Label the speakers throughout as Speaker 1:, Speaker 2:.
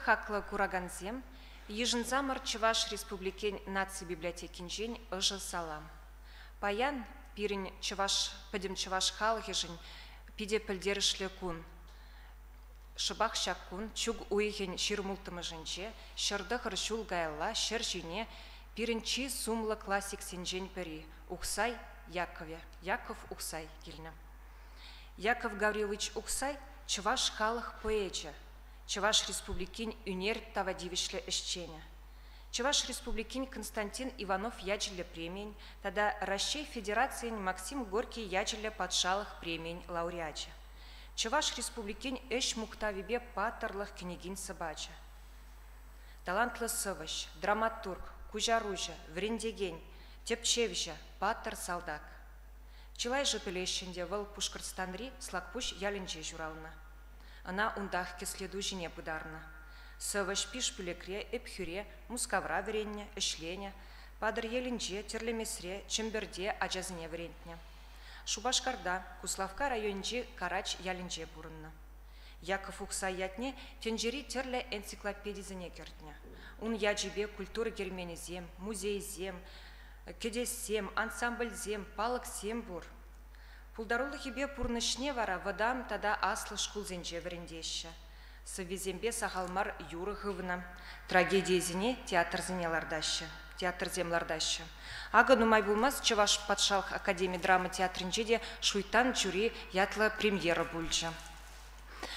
Speaker 1: хакла кураганзем, ежинзамар Чуваш республикен наци библиотекинжен ыжы салам. Паян пирин Чуваш, падим Чуваш халгижин, пиде пілдерішлі кун. Шыбақ шаккун, чуг уйген ширмултымыжынче, шырдық ржул гайла, шыр жіне, пиринчи сумлы классик сенжен піри, Ухсай Якове, Яков Ухсай келіні. Яков Гаврилович Ухсай, Чуваш халық поэча, Чуваш республикин үнер тавадивишлі ішчене. Чуваш республикин Константин Иванов ячелі премень, тада Россия Федерациян Максим Горький ячелі патшалық премень лауреача. Чуваш республикин эш муктавибе патарлых княгин собача. Талантлы сывыш, драматург, кужаружа, врендеген, тепчевжа, патар салдак. Чилай жепелещенде выл Пушкарстанри слакпуш ялинже журална. Она ундах следу жене бударна. Сывыш пиш пюлекре, эпхюре, мускавра вренне, эшлене, падыр елинже, терлемесре, чемберде, аджазне врентне. Шубашкарда, Куславка районже Карач ялинже бурынна. Яков Ухсай ятне тенжери терле энциклопедизіне кертне. Он яджибе культура герменизем, музейзем, кедесем, ансамбльзем, палыксем бур. Пулдарулы хибе пурнышне вара вадам тада аслы шкулзенже врендеща. Совезембе сахалмар юрыхывна, трагедиязіне театрзіне лардаща. Театр землардаща. Ага нумай булмас Чуваш патшалық академия драма театрынжеде шуйтан чури ятла премьера бульджа.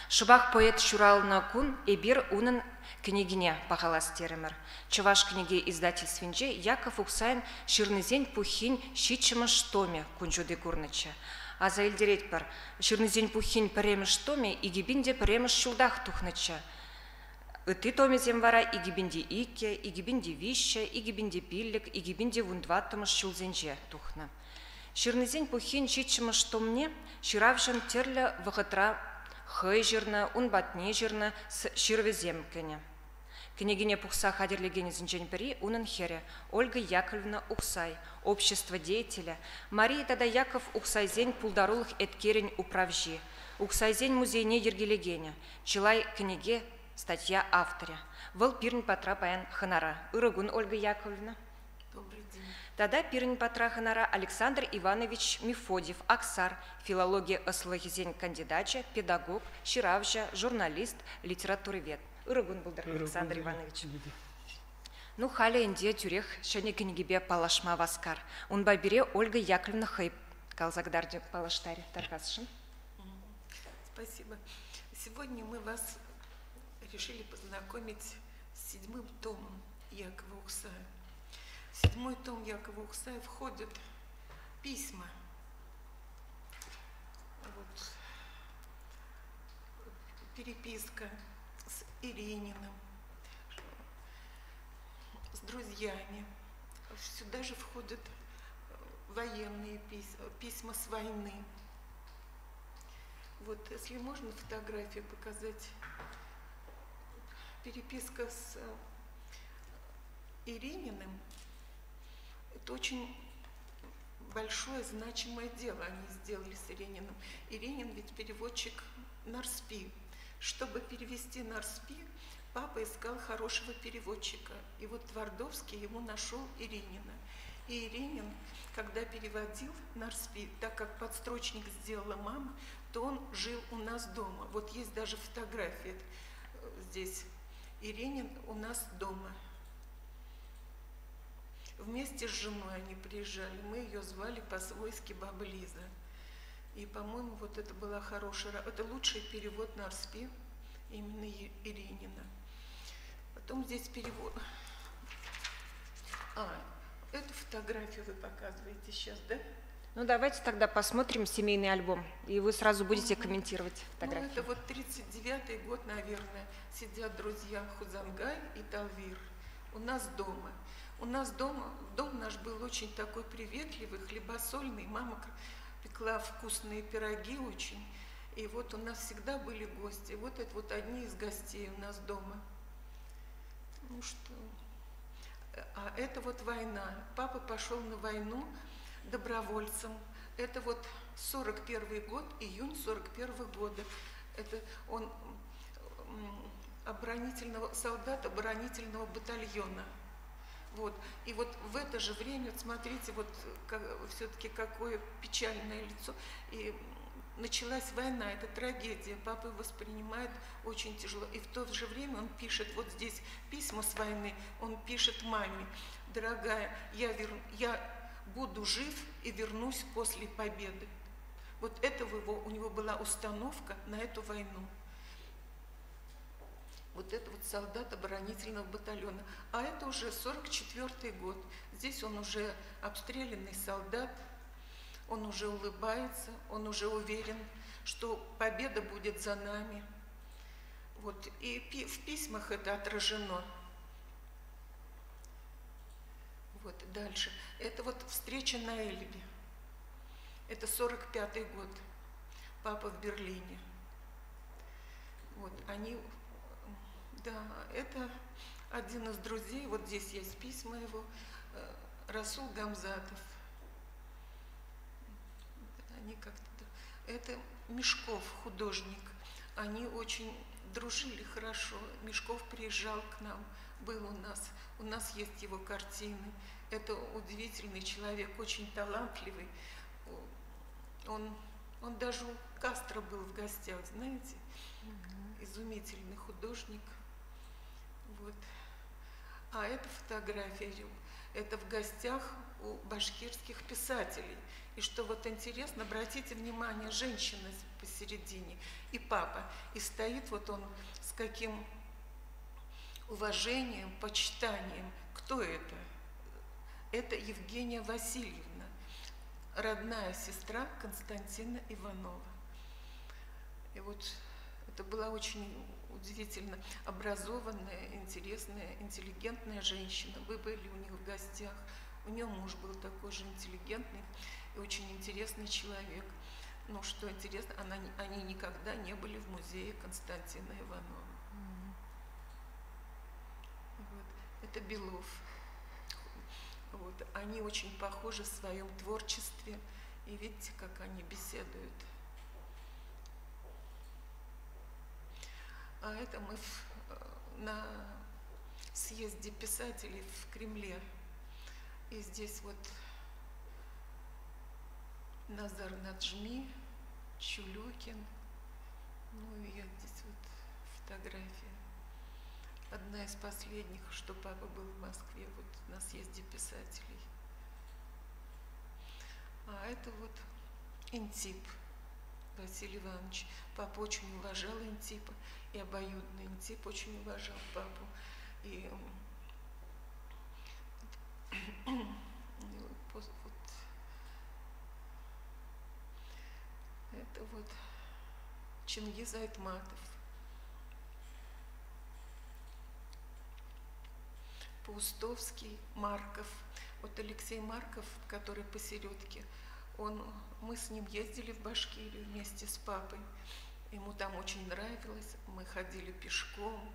Speaker 1: Шыбақ поэт шуралына кун эбир унын княгине пахалас теремер. Чуваш книги издательствинже Яков Ухсайн ширнызен пухин щичымыш томе кунжуды курныча. А за эльдерет пар ширнызен пухин паремыш томе игибинде паремыш шулдах тухныча. Ты томезем вара игибинди ике, игибинди вище, игибинди пиллик, игибинди вундваттымыш шулзенже тухна. Ширнызен пухин щичымыш томне ширавжын терлі вғытра хый жирна, унбатне жирна с ширвеземкене. Княгиня Пухса хадерлегенезінжен пери унын хере Ольга Яковлевна Ухсай, общество деятеля, Мария тада Яков Ухсайзен пулдарулых эткерень управжи, Ухсайзен музейне ергелегене, Чилай книге статья авторя. Выл пирн патра паян ханара. Урагун Ольга Яковлевна.
Speaker 2: Добрый день.
Speaker 1: Тада пирн патра ханара Александр Иванович Мефодьев, Аксар, филология ослыгизен кандидача, педагог, ширавжа, журналист, литературовед. Урагун Булдар Александр Иванович. Ну, халя инде тюрех, шане книгибе палашма васкар. Унба бере Ольга Яковлевна хайп. Калзагдарде палаштаре таркасшин.
Speaker 2: Спасибо. Сегодня мы вас решили познакомить с 7-м томом Якова Ухсая. В 7-й том Якова Ухсая входят письма. Вот. Переписка с Ирениным, с друзьями. Сюда же входят военные письма с войны. Вот, если можно фотографию показать. Переписка с Ирениным – это очень большое, значимое дело они сделали с Ирениным. Иренин ведь переводчик Нарспи. Чтобы перевести Нарспи, папа искал хорошего переводчика. И вот Твардовский ему нашел Иренина. И Иренин, когда переводил Нарспи, так как подстрочник сделала мама, то он жил у нас дома. Вот есть даже фотография здесь. Иренин у нас дома. Вместе с женой они приезжали. Мы ее звали по-свойски Баба Лиза. И, по-моему, вот это была хорошая... Это лучший перевод Нарспи, именно Иренина. Потом здесь перевод... Эту фотографию вы показываете сейчас, да?
Speaker 1: Ну, давайте тогда посмотрим семейный альбом, и вы сразу будете комментировать фотографию.
Speaker 2: Ну, это вот 39-й год, наверное. Сидят друзья Хузангай и Талвир. У нас дома. У нас дома, дом наш был очень такой приветливый, хлебосольный. Мама пекла вкусные пироги очень. И вот у нас всегда были гости. Вот это вот одни из гостей у нас дома. Ну что... А это вот война. Папа пошел на войну добровольцем. Это вот 41 год, июнь 41 года. Это он солдат оборонительного батальона. Вот. И вот в это же время, смотрите, вот все-таки какое печальное лицо. И началась война, это трагедия. Папа воспринимает очень тяжело. И в то же время он пишет, вот здесь письма с войны, он пишет маме: дорогая, я буду жив и вернусь после победы. Вот это у него была установка на эту войну. Вот это вот солдат оборонительного батальона. А это уже 44-й год. Здесь он уже обстрелянный солдат, он уже улыбается, он уже уверен, что победа будет за нами. Вот. И в письмах это отражено. Вот дальше. Это вот встреча на Эльбе. Это 45-й год. Папа в Берлине. Вот они... Да, это один из друзей, вот здесь есть письма его, Расул Гамзатов. Они как-то... Это Мешков, художник. Они очень дружили хорошо. Мешков приезжал к нам, был у нас есть его картины. Это удивительный человек, очень талантливый. Он даже у Кастро был в гостях, знаете? Изумительный художник. Вот. А эта фотография, это в гостях у башкирских писателей. И что вот интересно, обратите внимание, женщина посередине и папа. И стоит вот он с каким уважением, почитанием. Кто это? Это Евгения Васильевна, родная сестра Константина Иванова. И вот это была очень удивительно образованная, интересная, интеллигентная женщина. Вы были у них в гостях. У нее муж был такой же интеллигентный и очень интересный человек. Но что интересно, они никогда не были в музее Константина Иванова. Вот. Это Белов. Вот. Они очень похожи в своем творчестве. И видите, как они беседуют. А это мы на съезде писателей в Кремле. И здесь вот Назар Наджми, Чулюкин. Ну и здесь вот фотография. Одна из последних, что папа был в Москве, вот на съезде писателей. А это вот Интип Василий Иванович. Папа очень уважал Интипа, и обоюдно Интип очень уважал папу. И вот это вот Чингиз Айтматов. Паустовский, Марков. Вот Алексей Марков, который посередке, мы с ним ездили в Башкирию вместе с папой. Ему там очень нравилось, мы ходили пешком.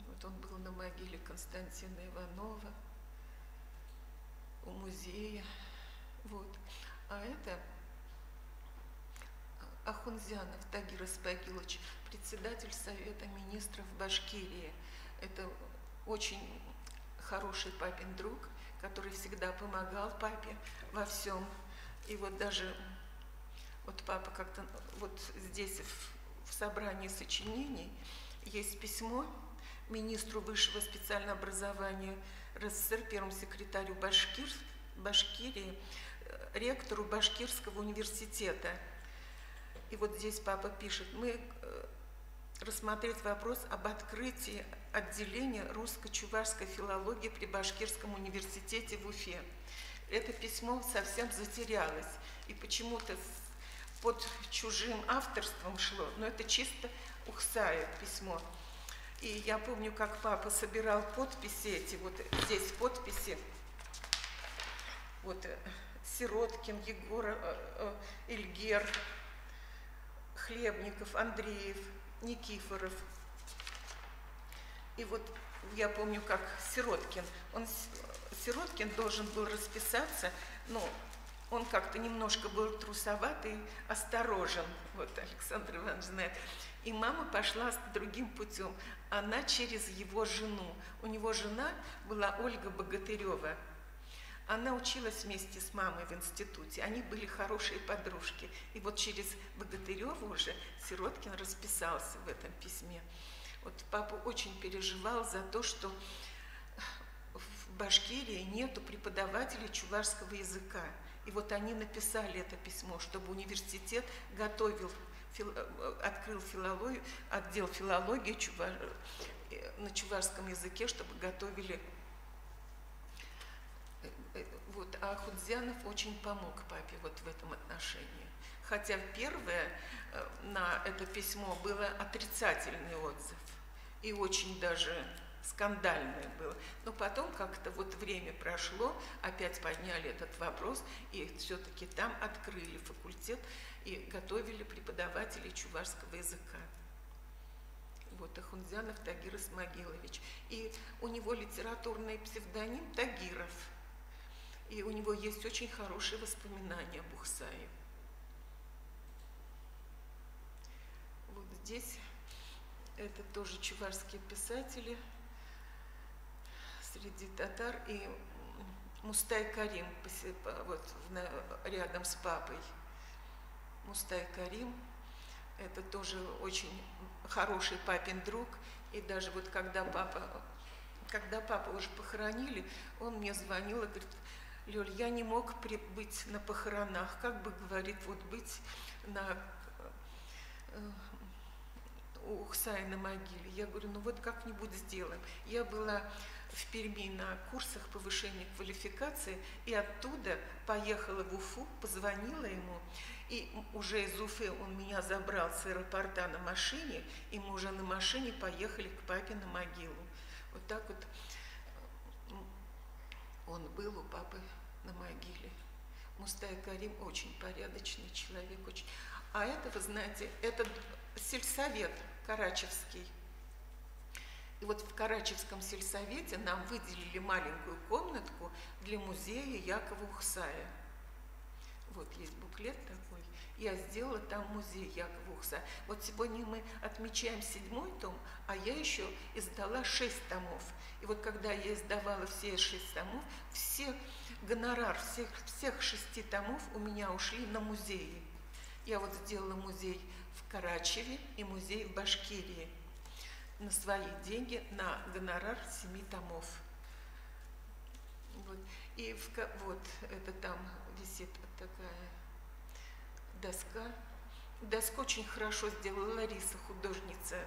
Speaker 2: Вот он был на могиле Константина Иванова, у музея. Вот. А это Ахунзянов Тагир Испагилович, председатель Совета министров Башкирии. Это очень хороший папин друг, который всегда помогал папе во всем. И вот даже вот папа как-то вот здесь в собрании сочинений есть письмо министру высшего специального образования РСФСР, первому секретарю Башкирии, ректору Башкирского университета. И вот здесь папа пишет: мы рассмотреть вопрос об открытии отделения русско-чувашской филологии при Башкирском университете в Уфе. Это письмо совсем затерялось, и почему-то под чужим авторством шло, но это чисто Ухсаев письмо. И я помню, как папа собирал подписи эти, вот здесь подписи, вот Сироткин, Егор, Ильгер, Хлебников, Андреев, Никифоров. И вот я помню, как Сироткин должен был расписаться, ну, он как-то немножко был трусоват и осторожен, вот Александр Иванович знает. И мама пошла с другим путем, она через его жену. У него жена была Ольга Богатырева. Она училась вместе с мамой в институте, они были хорошие подружки. И вот через Богатырева уже Сироткин расписался в этом письме. Вот папа очень переживал за то, что в Башкирии нету преподавателей чувашского языка. И вот они написали это письмо, чтобы университет готовил, открыл отдел филологии на чувашском языке, чтобы готовили. Вот, а Ахундзянов очень помог папе вот в этом отношении. Хотя первое на это письмо было отрицательный отзыв. И очень даже скандальное было. Но потом как-то вот время прошло, опять подняли этот вопрос, и все-таки там открыли факультет и готовили преподавателей чувашского языка. Вот Ахундзянов Тагир Исмагилович. И у него литературный псевдоним Тагиров. И у него есть очень хорошие воспоминания об Ухсае. Вот здесь это тоже чувашские писатели среди татар. И Мустай Карим вот, рядом с папой. Мустай Карим – это тоже очень хороший папин друг. И даже вот когда папу уже похоронили, он мне звонил и говорит: Лёль, я не мог быть на похоронах, как бы, говорит, вот быть у Ухсая на могиле. Я говорю, ну вот как-нибудь сделаем. Я была в Перми на курсах повышения квалификации, и оттуда поехала в Уфу, позвонила ему, и уже из Уфы он меня забрал с аэропорта на машине, и мы уже на машине поехали к папе на могилу. Вот так вот он был у папы на могиле. Мустай Карим очень порядочный человек. Очень. А это, вы знаете, это сельсовет карачевский. И вот в Карачевском сельсовете нам выделили маленькую комнатку для музея Якова Ухсая. Вот есть буклет такой. Я сделала там музей Якова Ухсая. Вот сегодня мы отмечаем 7-й том, а я еще издала 6 томов. И вот когда я издавала все 6 томов, гонорар всех 6 томов у меня ушли на музеи. Я вот сделала музей в Карачеве и музей в Башкирии на свои деньги, на гонорар 7 томов. Вот. И вот это там висит вот такая доска. Доску очень хорошо сделала Лариса, художница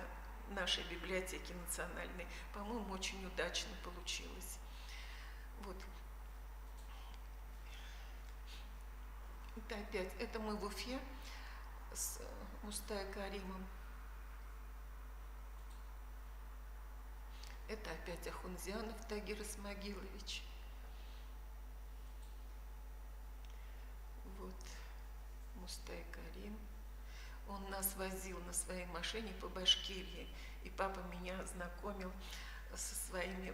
Speaker 2: нашей библиотеки национальной. По-моему, очень удачно получилось. Вот. Это опять, это мы в Уфе с Мустай Каримом. Это опять Ахундзянов Тагир Исмагилович. Вот Мустай Карим. Он нас возил на своей машине по Башкирии, и папа меня знакомил со своими,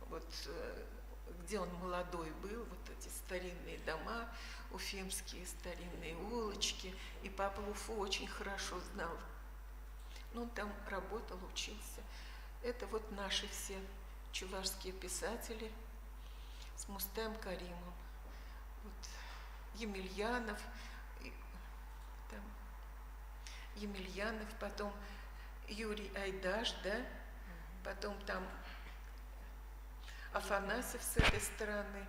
Speaker 2: вот, где он молодой был, вот эти старинные дома, уфимские старинные улочки, и папа Уфу очень хорошо знал. Ну, он там работал, учился. Это вот наши все чувашские писатели с Мустаем Каримом. Вот Емельянов, там Емельянов, потом Юрий Айдаш, да, потом там Афанасьев с этой стороны,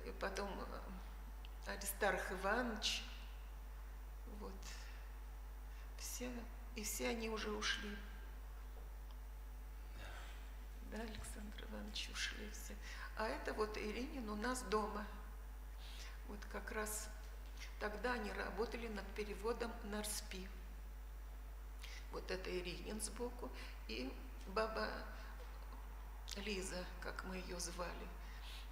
Speaker 2: и потом Аристарх Иванович, вот, все они уже ушли. Да, Александр Иванович, ушли все. А это вот Иринин у нас дома. Вот как раз тогда они работали над переводом Нарспи. Вот это Иринин сбоку и баба Лиза, как мы ее звали,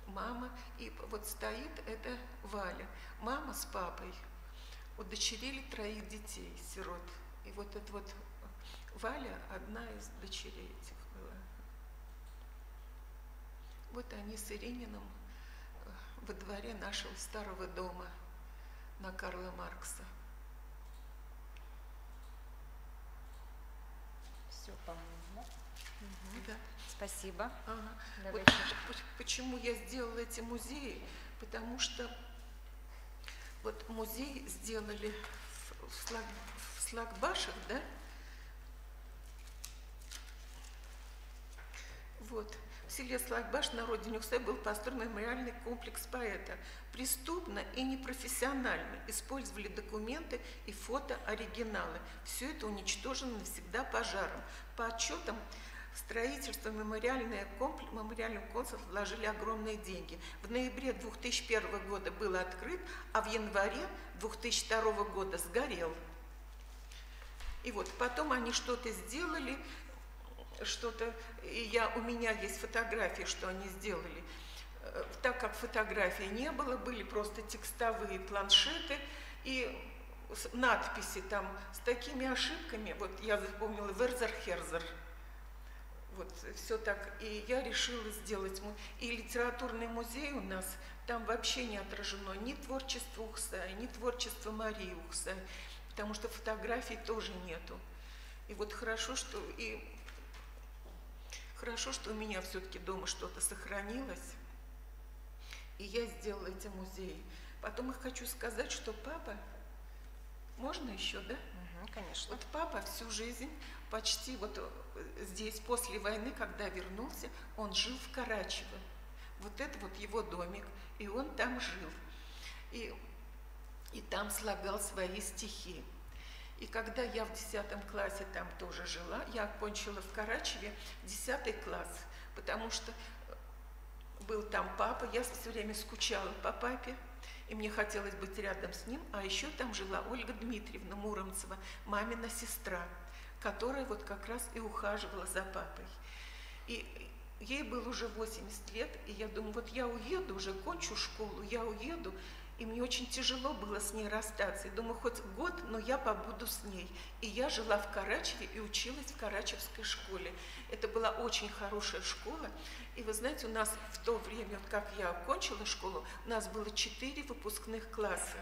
Speaker 2: мама. И вот стоит это Валя. Мама с папой удочерили 3 детей, сирот. И вот это вот Валя одна из дочерей этих была. Вот они с Ирининым во дворе нашего старого дома на Карла Маркса.
Speaker 1: Все, по-моему.
Speaker 2: Да.
Speaker 1: Спасибо.
Speaker 2: Ага. Вот почему я сделала эти музеи? Потому что вот музей сделали в Слагбашах, да? Вот. В селе Слагбаш на родине Ухсай был построен мемориальный комплекс поэта. Преступно и непрофессионально использовали документы и фотооригиналы. Все это уничтожено навсегда пожаром. По отчетам, в строительство мемориального комплекса вложили огромные деньги. В ноябре 2001 года был открыт, а в январе 2002 года сгорел. И вот потом они что-то сделали, у меня есть фотографии, что они сделали. Так как фотографий не было, были просто текстовые планшеты и надписи там с такими ошибками. Вот я запомнила Верзер-Херзер. Вот все так. И я решила сделать. И литературный музей у нас, там вообще не отражено ни творчество Ухсая, ни творчество Марии Ухсай, потому что фотографий тоже нету. И вот хорошо, что у меня все-таки дома что-то сохранилось, и я сделала эти музеи. Потом я хочу сказать, что папа, можно еще, да?
Speaker 1: Конечно.
Speaker 2: Вот папа всю жизнь, почти вот здесь, после войны, когда вернулся, он жил в Карачево. Вот это вот его домик, и он там жил. И там слагал свои стихи. И когда я в 10 классе там тоже жила, я окончила в Карачеве 10 класс, потому что был там папа, я все время скучала по папе, и мне хотелось быть рядом с ним, а еще там жила Ольга Дмитриевна Муромцева, мамина сестра, которая вот как раз и ухаживала за папой. И ей было уже 80 лет, и я думаю, вот я уеду, уже кончу школу, я уеду, и мне очень тяжело было с ней расстаться. И думаю, хоть год, но я побуду с ней. И я жила в Карачеве и училась в Карачевской школе. Это была очень хорошая школа. И вы знаете, у нас в то время, вот как я окончила школу, у нас было 4 выпускных класса.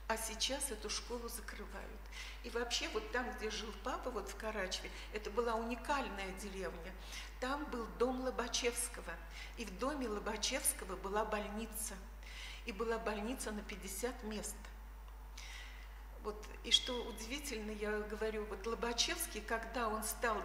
Speaker 2: А сейчас эту школу закрывают. И вообще вот там, где жил папа, вот в Карачеве, это была уникальная деревня. Там был дом Лобачевского. И в доме Лобачевского была больница. И была больница на 50 мест. Вот, и что удивительно, я говорю, вот Лобачевский, когда он стал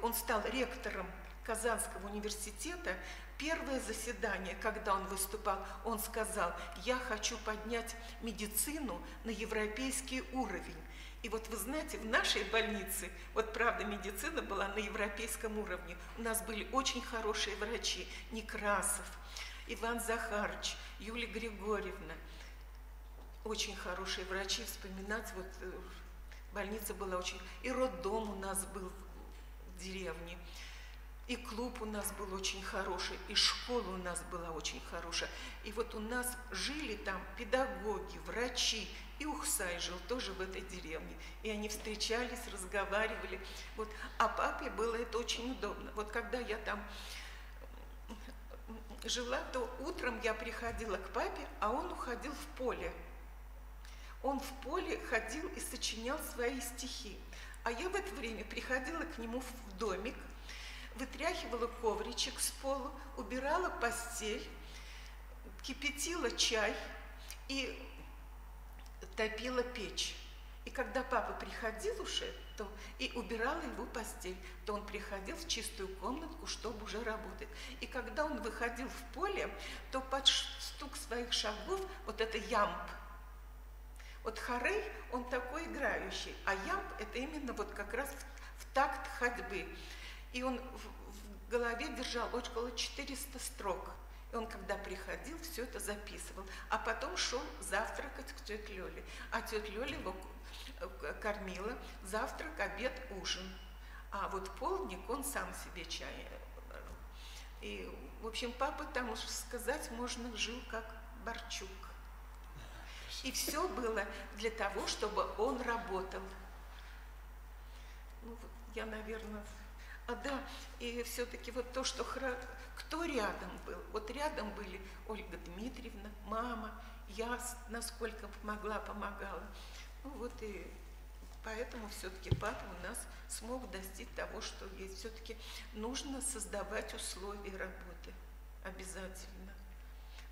Speaker 2: он стал ректором Казанского университета, первое заседание, когда он выступал, он сказал: я хочу поднять медицину на европейский уровень. И вот вы знаете, в нашей больнице, вот правда, медицина была на европейском уровне. У нас были очень хорошие врачи: Некрасов, Иван Захарович, Юлия Григорьевна. Очень хорошие врачи, вспоминать, вот больница была очень... И роддом у нас был в деревне, и клуб у нас был очень хороший, и школа у нас была очень хорошая. И вот у нас жили там педагоги, врачи, и Ухсай жил тоже в этой деревне. И они встречались, разговаривали. Вот. А папе было это очень удобно. Вот когда я там жила, то утром я приходила к папе, а он уходил в поле. Он в поле ходил и сочинял свои стихи. А я в это время приходила к нему в домик, вытряхивала ковричек с пола, убирала постель, кипятила чай и топила печь. И когда папа приходил уже, то и убирала его постель, то он приходил в чистую комнатку, чтобы уже работать. И когда он выходил в поле, то под стук своих шагов, вот это ямб, вот хорей, он такой играющий, а ямб это именно вот как раз в такт ходьбы. И он в голове держал около 400 строк. И он, когда приходил, все это записывал. А потом шел завтракать к тете Лёле. А тетя Лёля его кормила: завтрак, обед, ужин. А вот полдник он сам себе чай. И, в общем, папа там, уж сказать можно, жил как Борчук. И все было для того, чтобы он работал. Ну, вот я, наверное... Да, и все-таки вот то, что кто рядом был. Вот рядом были Ольга Дмитриевна, мама, я, насколько могла, помогала. Ну вот и поэтому все-таки папа у нас смог достичь того, что есть. Все-таки нужно создавать условия работы обязательно.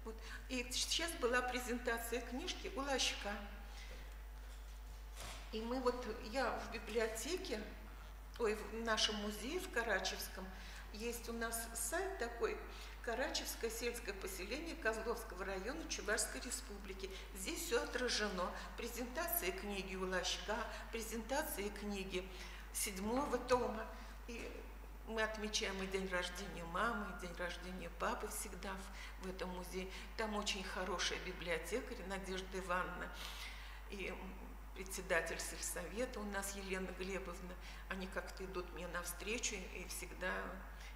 Speaker 2: Вот. И сейчас была презентация книжки у Лащка. И я в библиотеке, в нашем музее в Карачевском, есть у нас сайт такой, Карачевское сельское поселение Козловского района Чувашской республики. Здесь все отражено. Презентация книги у Лащка, презентация книги 7-го тома. И мы отмечаем и день рождения мамы, и день рождения папы всегда в этом музее. Там очень хорошая библиотекарь Надежда Ивановна и председатель сельсовета у нас Елена Глебовна. Они как-то идут мне навстречу и всегда...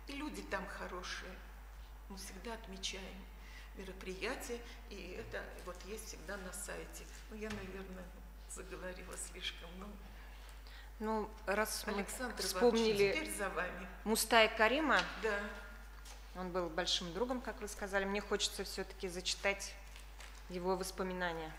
Speaker 2: И люди там хорошие. Мы всегда отмечаем мероприятия, и это вот есть всегда на сайте. Ну, я, наверное, заговорила слишком много.
Speaker 1: Ну, раз
Speaker 2: Александр
Speaker 1: мы вспомнили
Speaker 2: Иванович, теперь за вами.
Speaker 1: Мустая Карима,
Speaker 2: да.
Speaker 1: Он был большим другом, как вы сказали, мне хочется все-таки зачитать его воспоминания.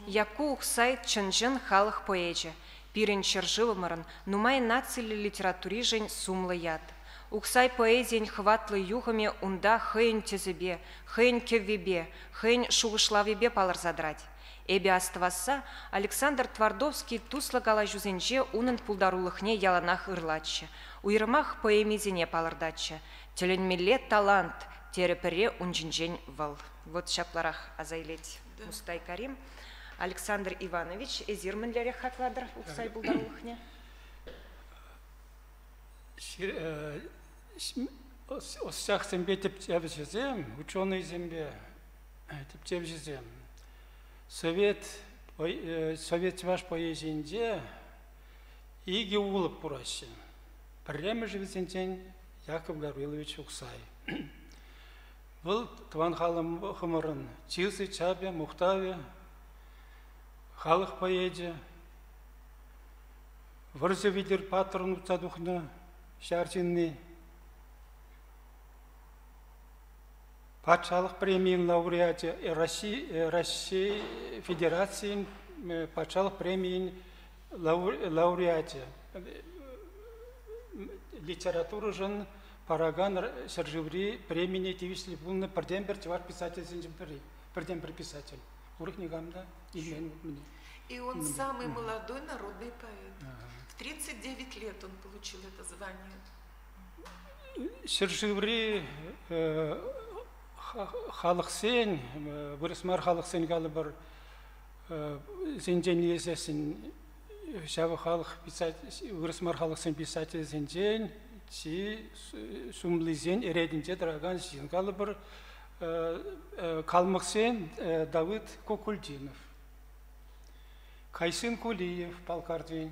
Speaker 1: Яку ухсай чынжын халық поэже, пирен чержылымырын, нумай нацили литератури жень сумлы яд. Ухсай поэзиень хватлы юхами унда хэйн тезебе, хэйн кеввебе, хэйн шугышлавебе палыр задрать. Эбе аставаса Александр Твардовский туслагала жүзенже унын пулдарулыхне яланах ырлатчы. Уйрымах поэмизине палырдатчы. Теленмеле талант, терепере унжинжень вал. Вот шапларах азайлеть Мустай Карим. Александр Иванович, эзирмінлері хакладыр ұқсай бұлдарулықне?
Speaker 3: Осяқ зембе теп жезем, ученый зембе теп жезем. Совет Чуваш поэзиінде иге улып бұрасы. Біремі живізенден Яков Гаврилович Ұқсай. Бұл Тван халым хымырын, Чилсы, Чабе, Мухтаве, халық поэзия, вырзевидер патрон уцадухны, шаржинны, патшалық премияның лауреаты, Россия Федерацияның патшалық премияның лауреаты, литература жын параган сержеври премии тивисли полны бірден бір Чуваш писатель бірден бір писатель.
Speaker 2: И он самый молодой народный поэт. В 39 лет он получил это звание.
Speaker 3: Сержеври халықсен, вырысмар халықсен галы бір зенден лезесін, шавы халық писатель, вырысмар халықсен писатель зенден, сумлизен эрединде драган зен галы бір Калмыксен Давыд Кокульдинов, Кайсын Кулиев, Палкардвин,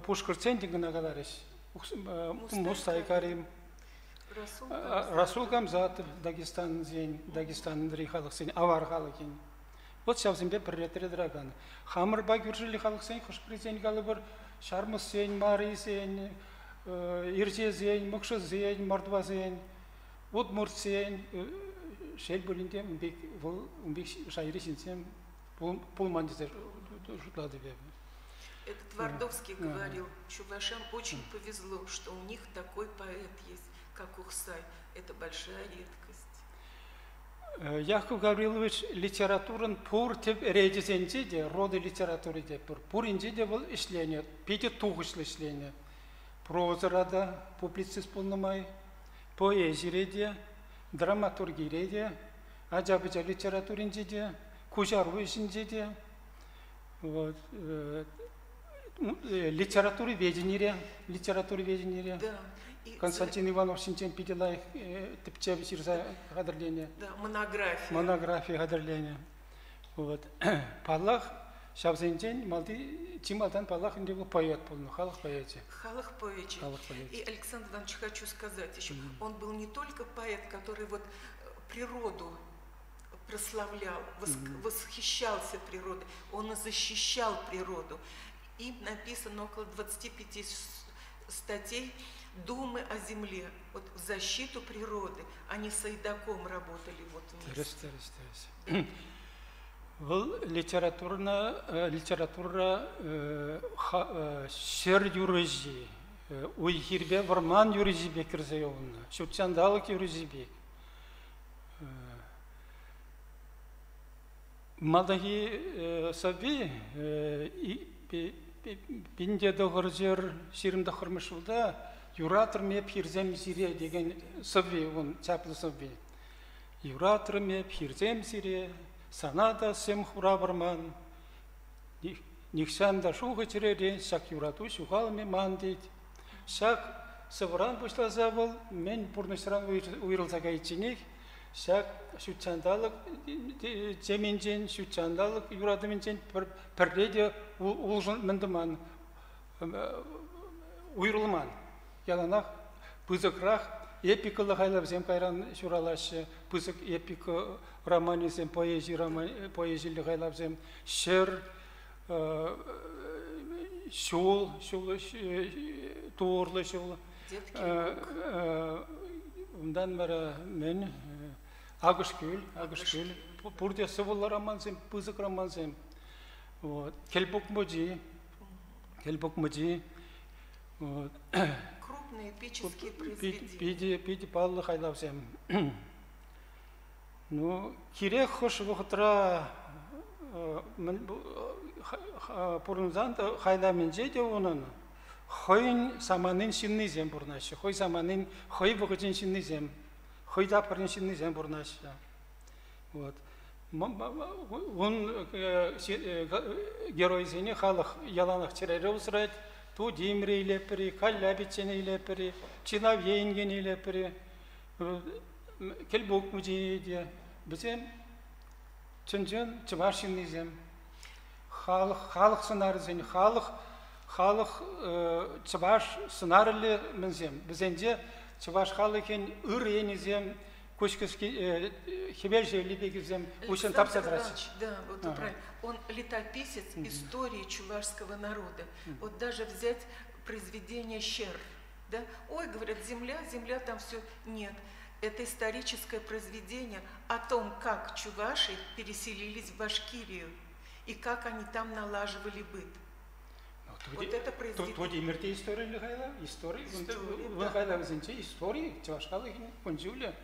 Speaker 3: Пушкарцен Дигнагаларис, Мустай Карим, Расул Гамзатов, Дагестан Зень, Дагестан Дрихалыксен, Авар Халыкин. Вот сейчас зембе приятели драган. Хамырбай Гюржили Халыксен, Хошпризен Галыбыр, Шармысен, Марисен, Ирзезен, Мукшызен, Мордвазен. Вот Мурсен, шель буринде, умбек шайри синсем, полмандизер, жутлады бебе.
Speaker 2: Это Твардовский говорил, чувашам очень повезло, что у них такой поэт есть, как Ухсай. Это большая редкость.
Speaker 3: Яков Гаврилович литературын пур теп редизенде де, роды литературы де пур инде де был ишление, пяти тугышлы ишление. Прозарада, публицист полномай, поэзия, драматургия, аджабыжа литературинде, кужарвышинде, вот, литературы ведения.
Speaker 2: Да.
Speaker 3: Константин Иванов Синтен Пиделаев, Тепчевич Ирза Гадерления.
Speaker 2: Да, монография.
Speaker 3: Монография Гадерления. Вот. Паллах, Шавзенден, Малди, Тималдан Паллах, инде был поэт, халық поэзия.
Speaker 2: Халық поэзия. И, Александр Иванович, хочу сказать еще, он был не только поэт, который вот природу прославлял, восхищался природой, он и защищал природу. Им написано около 25 статей «Думы о земле», вот в защиту природы. Они с Айдаком работали вот вместе.
Speaker 3: Бұл литература шер юрыжи, уйхирбе варман юрыжибе кірзеуына, шутчандалық юрыжибе. Мадаги саби, бінде доғыр жер шерімді қырмышылда, юратыр меп хирзем сире деген саби, он чаплы саби. Юратыр меп хирзем сире, санада сем хура барман, никшанда шуғы чиререн, шак юрату шуғалме ман дейді. Шак сывыран бұшлаза бол, мен бұрнышыран ұйырылзаға ичінек, шак шүтчандалық жеменжен, шүтчандалық юрадыменжен пірреде ұлжын міндіман, ұйырылман. Яланақ бұзықрақ, эпикалық айлап зем қайран шуралашы, бұзық эпика романы зем, поэзиялық айлап зем, шер, шул, туырлы шул. Ондан бәрі мен Агышкөл, бұрде сывылы роман зем, бұзық роман зем. Келбок мұджи.
Speaker 2: Крупные эпические произведения.
Speaker 3: Пиди паллы хайлап зем. Ну, керек хош вұқтыра бұрынзан хайламен жейде оның. Хойын саманын шинны зем бұрнашы. Хой саманын, хой бұғычын шинны зем. Хой дапырын шинны зем бұрнашы. Вот. Он герой зене халық яланақ чирайры ұсырайды. Ту демірі илепірі, каллабетчен илепірі, чинавейнген илепірі, келбок мүжейде. Бізем чынжын чывашынны зем. Халық сынары зене, халық чываш сынарылы мінзем. Бізенде чываш халықен үр енізем, көшкіске хебел жейлі бегізем, өшін тапсадырасы.
Speaker 2: Да, вот правильно. Он летописец истории чувашского народа. Вот даже взять произведение «Щер». Да? Ой, говорят, земля, там все. Нет. Это историческое произведение о том, как чуваши переселились в Башкирию и как они там налаживали быт. Вот это произведение.
Speaker 3: Тоди мирте история ли хайла? История? Вы хайла взенче истории чувашкалы кончуля.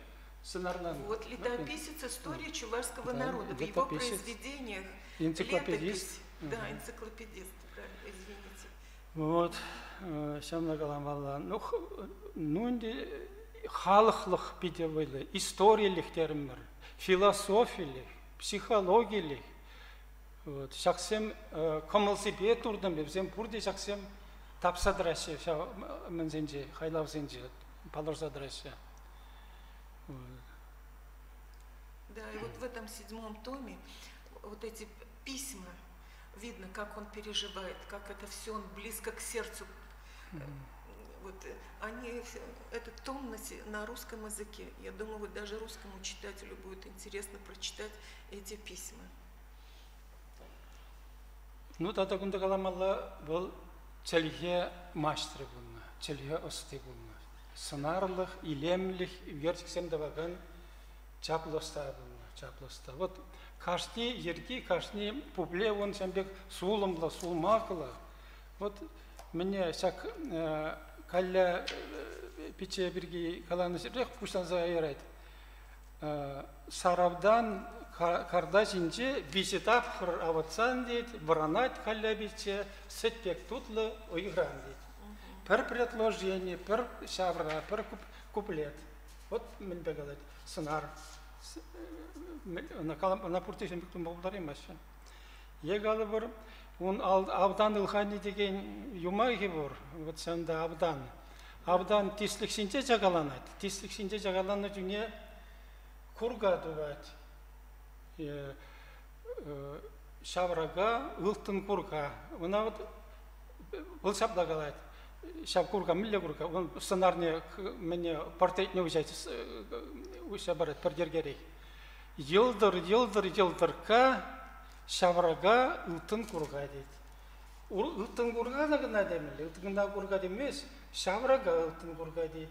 Speaker 2: Вот летописец истории чувашского народа. В его произведениях
Speaker 3: энциклопедист.
Speaker 2: Да, энциклопедист, извините.
Speaker 3: Вот, шамна каламалла. Ну, халықлық бедевайлы, историялық термір, философиялық, психологиялық. Вот, шақсем комылсипе турдым, бізем бұрде шақсем тапсадырасы, мінзенже, хайлавзенже, палырсадырасы.
Speaker 2: Да, и вот в этом 7-м томе вот эти письма, видно, как он переживает, как это все он близко к сердцу. Вот они, этот том на русском языке. Я думаю, вот даже русскому читателю будет интересно прочитать эти письма.
Speaker 3: Ну, тата күнді қаламалла бұл чәлге мастер бұлна, чәлге ұсты бұлна. Сынарлық, илемлік, вертиксем даваган чаплоста бұлна, чаплоста. Вот кашни ерки, кашни публе, он сәмбек сулымла, сулмақыла. Вот мне сәк калля пиче бірге қаланы жібрек пұштанза айырайды. Саравдан карда жинже бисетап хыр аватсан дейді, вранать калля биче, сетпек тутлы ойгран дейді. Пір предложение, пір шавра, пір куплет. Вот мен бегалайды, сынар. На пұртешен бүктің болдар емашын. Егалы бір, он Абдан Илхани деген юмайги бұр, вот сәнді Абдан. Абдан тисліксінде жағаланады. Тисліксінде жағаланы жүне курга дұвады. Шаврага, ұлттың курга. Она вот бұл шапла қалайды. Шап курга, милле курга. Он сценарный мне портрет не уезжает. Уйша барат, пердергерей. Йылдыр-ка шаврага ұлттың курга дейді. ылтын курга да гына демеле, ылтын курга демес, шабрага ылтын курга дейт.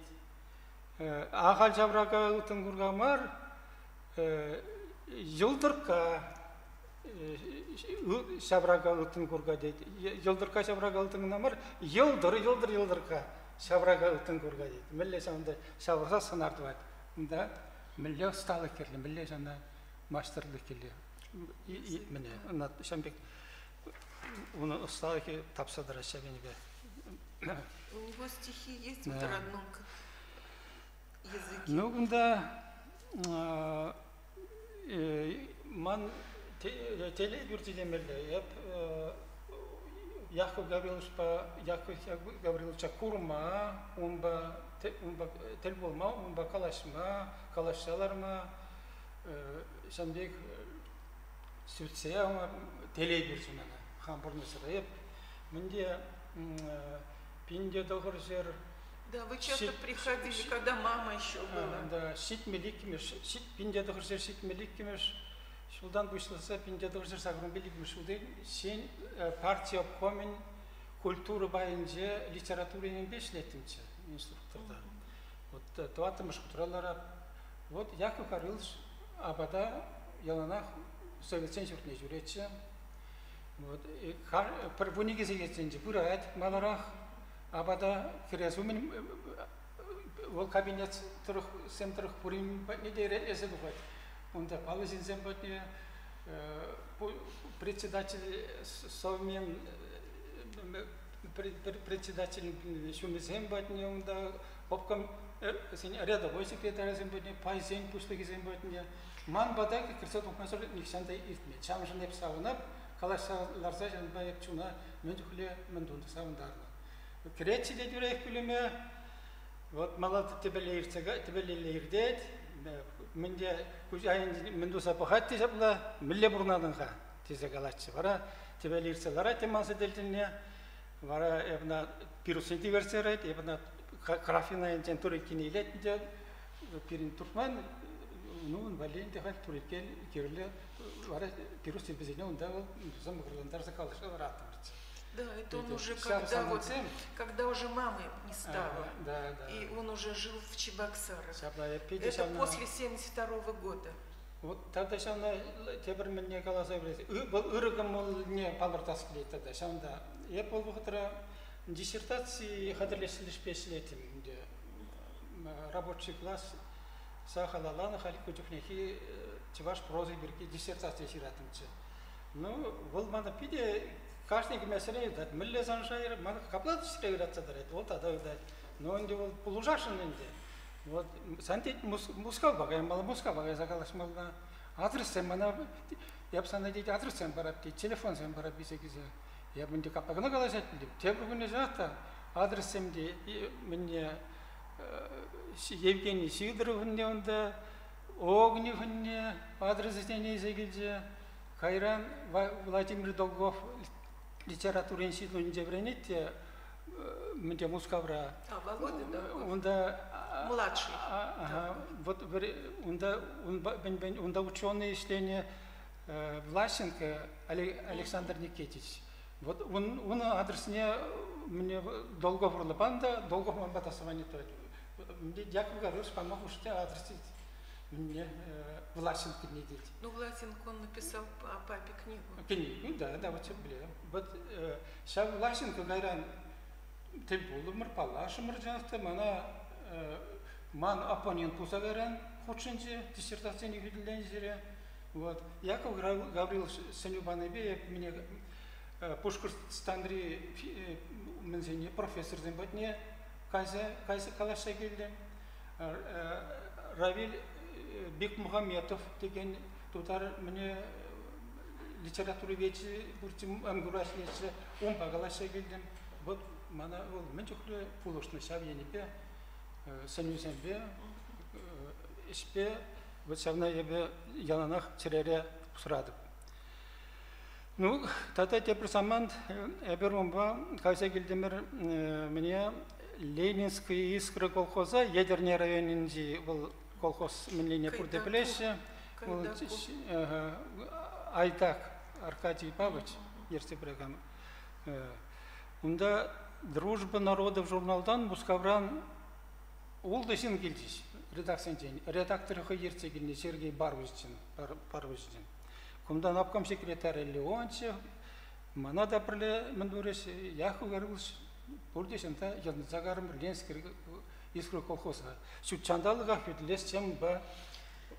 Speaker 3: Ағал жабрага ылтын курга мар, жылдырка шабрага ылтын курга дейт. Жылдырка шабрага ылтын мар, жылдырка шабрага ылтын курга дейт. Мелле сонда шабраса сынарды бар. Мында мелле усталы керле, мелле жана мастерлы келе. Міне, Шамбек оны усталы ке тапсадыра шабенеге.
Speaker 2: У него стихи есть в родном языке?
Speaker 3: Ну, мында ман теле бүртилемеле, Яков Гавриловича курма, онба тел болма, онба калашма, калашаларма, Шамбек сүтсе, онба теле бүртилемеле. Хан бұрнысыра. Менде пинде доғыр жер.
Speaker 2: Да, вы часто приходили, когда мама еще была.
Speaker 3: Да, шит меликимеш, пинде доғыр жер шит меликимеш. Шулдан бұйшылса, пинде доғыр жер сағырын беликимеш. Шулдан сен партия обкомен культуры байынже литературының бешлетімче инструкторда. Вот туатымыш кутуралара. Вот Яков Гаврилович абада яланах Советсен жүртіне жүретші. Бұл негізі кетсенде бұрайд маларақ абада кірес. Ол кабинет сен тұрық бұрын не дейрет әзі бұғад. Онда палызин сен бұдне председатель совмен председатель шумесен бұдне, онда попкам рядовой секретарь сен бұдне, пайсен пұшлығы сен бұдне. Ман бада кірсе тұқмасыр нександай ертме. Чамжын еп сауынап, калашаларса жанба еп чуна мөндіхіле мөндунды сауындарына. Кіретші де жүрек күліме, вот малады тебелелердет, менде мөндуса бұғат тезапла, мүлле бұрнадыңға тезе калашчы. Бара тебелерселара темасы делтіне, бара ебна пирусенті версерет, ебна графина ентен турекені елетінде, пирин турман, ну, вален дехал турекел кирле, бара пирус телевизионе, онда замыгырландар закалышы ратымырцы.
Speaker 2: Да, это он уже когда уже мамы не стало, и он уже жил в Чебоксарах. Это после 1972 года.
Speaker 3: Вот тогда шамна тебір менне каласа білесі. Бұл ұрығым ол не палыртас келейді тогда шамда. Я пол бұқтыра диссертации қадірлесіліш пешілетім. Рабочий класс сақалаланы қалық көтіқнеки чеваш прозы бірге диссертация ширатымчы. Ну, бұл мана пиде каждый меселе едет, милле саншайыр, мана каплат ширегіратсадар еді, ол тада өдет. Но онде ол пулужашын енді. Вот, сантет муска багай, мала муска багай закалашмална. Адресен мана, я бы сана дейті адресен барап дейті, телефон сен барап бейсекізе. Я бы менде капагына калашат білдім. Тебіргіне жақта адресемде менне Евгений Сидоровне онда, Огневне адресіне езегілде, Кайран Владимир Долгов литература институтында біренетте, менде мускавра.
Speaker 2: Володя, да?
Speaker 3: Онда
Speaker 2: младший.
Speaker 3: Вот онда ученый члене Власенко Александр Никитич. Вот он адресне мне Долгов Урлапанда, Долгов Мамбатасовани то. Мне Яков Гаврилович помог уште адресить. Мне Власенко не делать.
Speaker 2: Ну, Власенко он написал о папе книгу.
Speaker 3: Книгу, да, вот блин. Вот сейчас Власенко гайран темпулы мырпалашы мыржанты, ман оппонент пуса гайран хоченже диссертация не виделензере. Вот Яков Гаврилович Санюбанебе мне Пушкарстандри мензене профессор зембатне кайзе калаша келдем. Равиль Бекмухамедов деген тутар мне литература вечи буртим амгурашнече он багалаша келдем. Вот мана ол мен чокле пулошны шавенепе санюсембе испе вот савна ебе янанах черере сұрады. Ну, тата тепір саман әбір омба кайса келдемір мне Ленинский искры колхоза, ядерный районинде был колхоз менлине пурдеплеше, Айтак Аркадий Павлович, ерте брегам, Онда «Дружба народов» журналдан Мускавран Улдышын келдіш, редактор ерцегіліне Сергей Барвызден. Кумдан апкам секретарь Леонтьев, мана да бірлі міндуреш, яху ғарғылш, бұрдешінта елнізағарым Ленскер искру колхозға. Сүтчандалыға фетлес чем ба,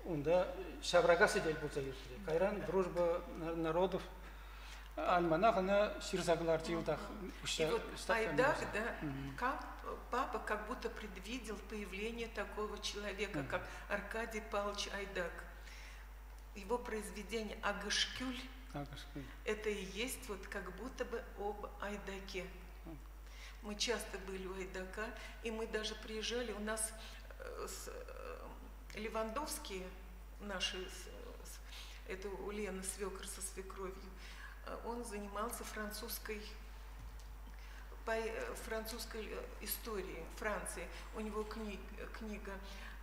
Speaker 3: онда шабрагасы дел болса ертілі. Кайран «Дружба народов» альманахана ширзаглар тилдах.
Speaker 2: И вот Айдак, да, папа как будто предвидел появление такого человека, как Аркадий Павлович Айдак. Его произведение «Агашкюль» это и есть вот как будто бы об Айдаке. Мы часто были у Айдака, и мы даже приезжали, у нас Левандовские, наши, это у Лены свекр со свекровью, он занимался французской историей Франции. У него книга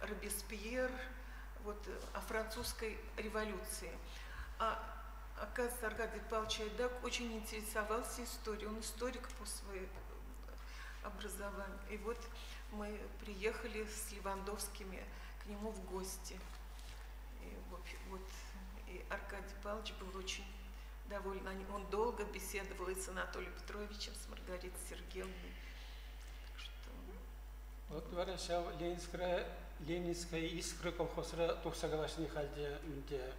Speaker 2: Робеспьер вот, о французской революции. А оказывается, Аркадий Павлович Айдак очень интересовался историей. Он историк по своему образованию. И вот мы приехали с Левандовскими к нему в гости. И Аркадий Павлович был очень довольно. Он долго беседовал и с Анатолием Петровичем, с Маргаритой Сергеевной.
Speaker 3: Вот говоря, Ленинская искра колхозра тухсагалашный халде мінде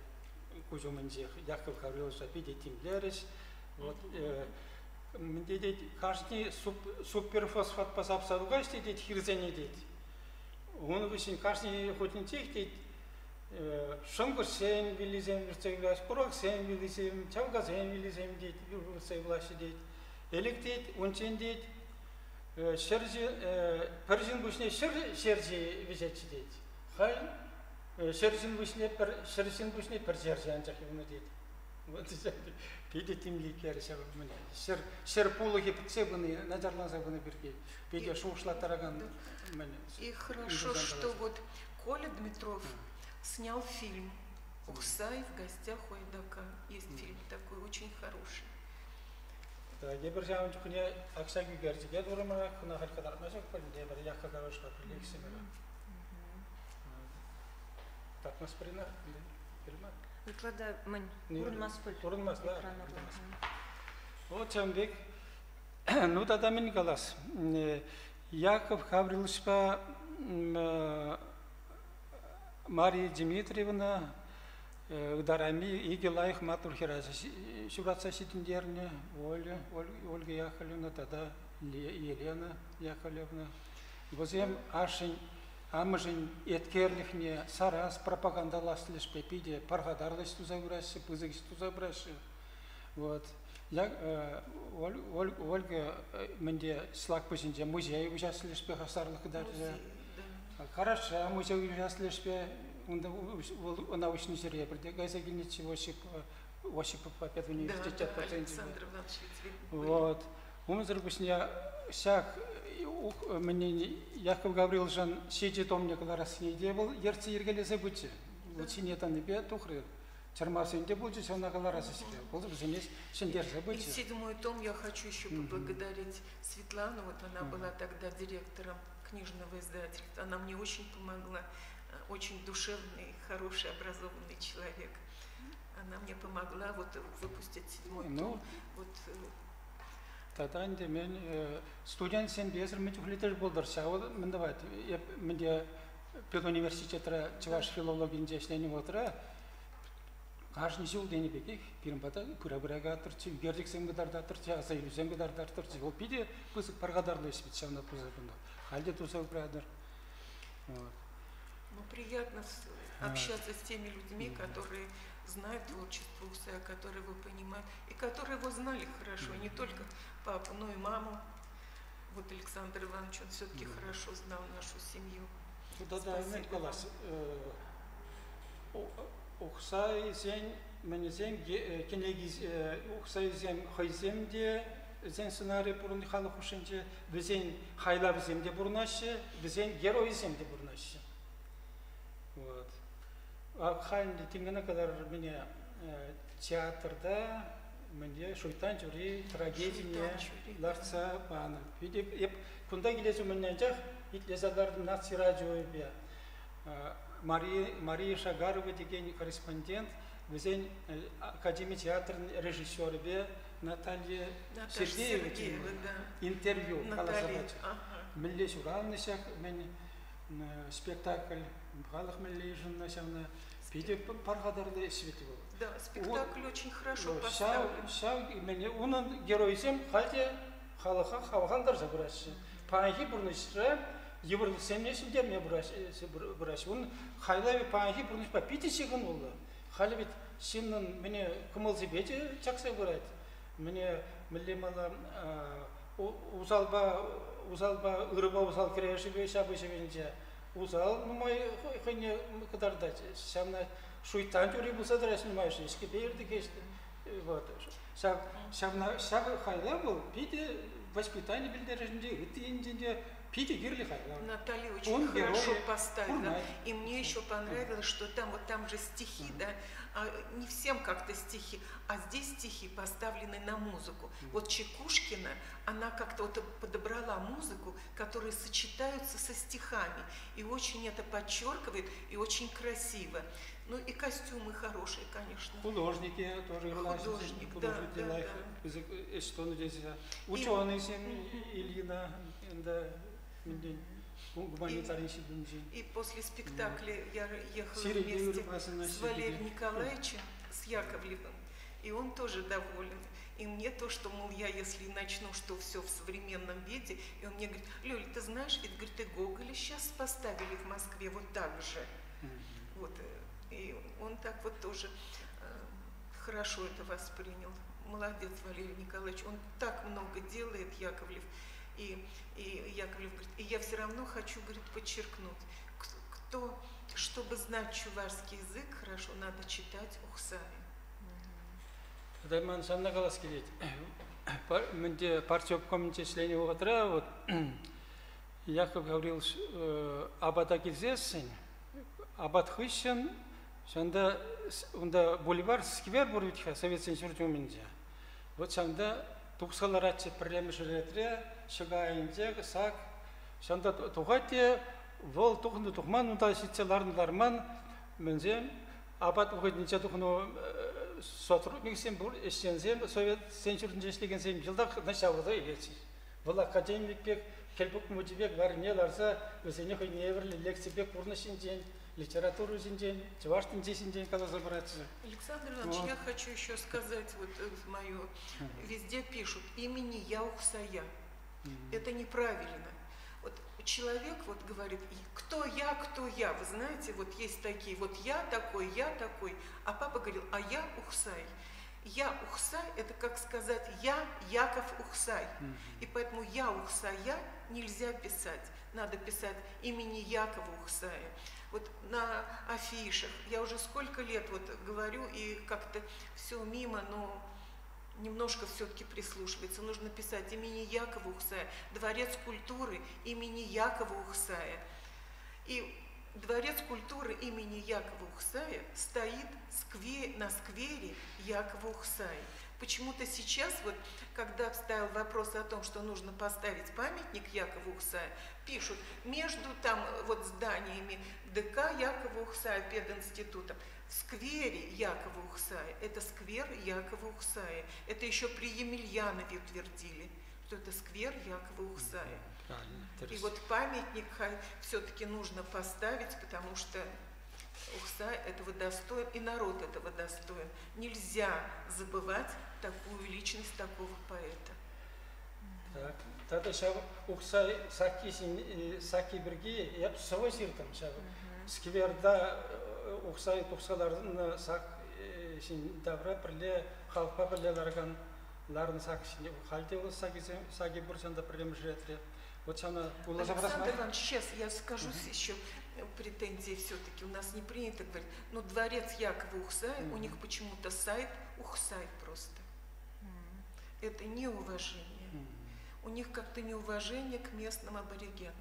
Speaker 3: кужумынжех Яков Гаврилович опять тимлериш. Вот мінде дейт каждый суперфосфат посапсадуга işte дейт хирзене дейт. Onun için каждый хотничек дейт Шонгур сен билизем вирцеглаш, курак сен билизем, чавга сен билизем дейт, вирцеглаши дейт. Элек дейт, ончен дейт, шержи, пержин бушне шержи вижечи дейт. Хай, шержин бушне пержержи анчахивны дейт. Вот это пиде тимликер шабмын. Шер пулыги пцебыны, назарлансабыны бирге. Пиде шушла тараган.
Speaker 2: И хорошо, что вот Коля Дмитров снял фильм «Ухсай в гостях у Айдака». Есть фильм такой, очень хороший.
Speaker 3: Да, я бы взял чухне аксаги герти. Я думаю, мы на халькадар наших пойдем, я как хорошо прилегся. Так нас принимают.
Speaker 1: Выкладывай, мань.
Speaker 3: Урнмас, да. Вот Чамбек. Ну тогда мне голос. Яков Гаврилович Мария Дмитриевна, Дарами, Игелаих, Матурхираза, Шураца Ситиндерне, Ольга Яковлевна, тогда Елена Яковлевна. Возем Ашин, Амжин, Эткерлихне, Сарас, пропагандалас лишь пепиде, Паргадарлась тузабраши, Пызыкс тузабраши. Вот. Ольга, мне слаг позинде, музей ужас лишь пехасарлых даже. Хорошо, музей ужас лишь пе, научный серебряный, Гайзагинич, Осипов, опять в университете. Вот. Умзер бусня, всяк, мне Яков Гаврилович сидит он мне когда раз не делал, ерцы ергали забудьте. Лучше нет они пять тухры. Чармасинде будет, он на раз себе.
Speaker 2: И седьмой том я хочу еще поблагодарить Светлану. Вот она была тогда директором книжного издательства. Она мне очень помогла. Очень душевный, хороший, образованный человек. Она мне помогла вот выпустить седьмой том. Вот.
Speaker 3: Тогда мен студент сен безер мен тухлитер болдырса, вот мен давай, мен педуниверситетра чуваш филология инженерный отра. Каждый жыл день беги, первым бата, пурабрагатор, гердик семгадардатор, азайлу семгадардатор, вот пиде, пусть паргадарлы испит, шавна пузабында. Хальде тусал брадер.
Speaker 2: Ну приятно общаться с теми людьми, которые знают творчество Ухсая, которые его понимают и которые его знали хорошо, не только папу, но и маму. Вот Александр Иванович, он все-таки хорошо знал нашу семью.
Speaker 3: Да, имеет голос. Ухсай зен, мен зен, кенеги Ухсай зен хайземде, зен сценарий бурун халық ушенде, зен хайлап земде бурнаше, зен герой земде бурнаше. Вот. А хайнде тимгена кадар меня театрда, Менде шуйтан жюри трагедия
Speaker 2: Шуйтан
Speaker 3: ларца пана. Види кунда гилезу менненжах итлезалардың наци радио бия. Мария Шагарова деген корреспондент, бізден Академия театрының режиссері бе Наталья Сергеева интервью қаласабач. Милле шуравнышак мен спектакль халық милле жыннашаны пиде парғадарлы светі был.
Speaker 2: Да, спектакль очень хорошо поставлен.
Speaker 3: Шау мен оның геройсем халде халыға хавгандар забырасы. Панхи бұрнышы Еврлы семьесінде ме бұраш. Он хайлави панхи бұрныш па пити сегін олды. Халі бет сенің мене кымылзы бете чақсы бұрайды. Мене миллемала узалба ырыба узал кіреші бе шабышы бенже. Узал нумай хыне кадарда. Шамна шуйтан жюри бұлса дырашын нумайшы. Ешке берді кешті. Шамна хайла бұл пиде воспитание білдережінде, үтейінде Пити Гирли хайла.
Speaker 2: Наталья очень хорошо поставила. И мне еще понравилось, что там же стихи, да, не всем как-то стихи, а здесь стихи поставлены на музыку. Вот Чекушкина, она как-то вот подобрала музыку, которые сочетаются со стихами, и очень это подчеркивает, и очень красиво. Ну и костюмы хорошие, конечно.
Speaker 3: Художники тоже.
Speaker 2: Художник, да.
Speaker 3: Ученые Ильина,
Speaker 2: и после спектакля я ехала вместе с Валерием Николаевичем, с Яковлевым, и он тоже доволен. И мне то, что, мол, я если начну, что все в современном виде, и он мне говорит: Лёля, ты знаешь, ведь, говорит, и Гоголя сейчас поставили в Москве вот так же. Вот, и он так вот тоже хорошо это воспринял. Молодец, Валерий Николаевич, он так много делает, Яковлев. И Яковлев говорит, и я все равно хочу, говорит, подчеркнуть, чтобы знать чувашский язык, хорошо, надо читать Ухсаи.
Speaker 3: Дайман санна қалас келеді. Менде партия комитет членів отыра, вот Яков Гаврилович абада келсесін, абад хыщен, шанда бульвар сквер бурвитха советский институтменде. Вот шанда тұқсалар атшы пірлемі жүретіре, шығайынде, сақ, шанда тұғатте, вол тұқынды тұқман, ұнда шетселарынларман, мензем, абад ұғыдынша тұқыны сотрудник мексем бұл эшчензем, совет сенчурдың ешлеген сем жылдақ нашауыда елетсіз. Бұл академик бек, келбік мұдебек, варне ларса, өзіне қой неверлі лекция бек бұрнышын ден, литературу ден, чеваштың десін ден қалаза бұратсы.
Speaker 2: Александр Иванович, я хочу еще сказать, вот мое, везде пишут имени Яухсая. Это неправильно. Вот человек вот говорит, кто я, вы знаете, вот есть такие, вот я такой, а папа говорил, а я Ухсай. Я Ухсай, это как сказать, я Яков Ухсай. И поэтому я Ухсая нельзя писать, надо писать имени Якова Ухсая. Вот на афишах, я уже сколько лет вот говорю, и как-то все мимо, но немножко все-таки прислушивается. Нужно писать имени Якова Ухсая, Дворец культуры имени Якова Ухсая. И Дворец культуры имени Якова Ухсая стоит на сквере Якова Ухсая. Почему-то сейчас, вот, когда вставил вопрос о том, что нужно поставить памятник Якову Ухсая, пишут между там вот зданиями ДК Якова Ухсая, пединститутом, в сквере Якова Ухсая. Это сквер Якова Ухсая. Это еще при Емельянове утвердили, что это сквер Якова Ухсая. И вот памятник все-таки нужно поставить, потому что Ухсай этого достоин, и народ этого достоин. Нельзя забывать такую личность, такого поэта.
Speaker 3: Так, тогда сейчас Ухсай саки бірге, я тут совой сиртам, скверда Ухсай тұқсаларын сақ давра бірле, халықпа бірле ларын сақ ішінде, халде ол саки бұрсанда бірле мүжіретіре. Вот
Speaker 2: Александр Иванович, сейчас я скажу еще претензии все-таки. У нас не принято говорить, но дворец Якова Ухсая, у них почему-то сайт Ухсай просто. Это неуважение. У них как-то неуважение к местным аборигенам.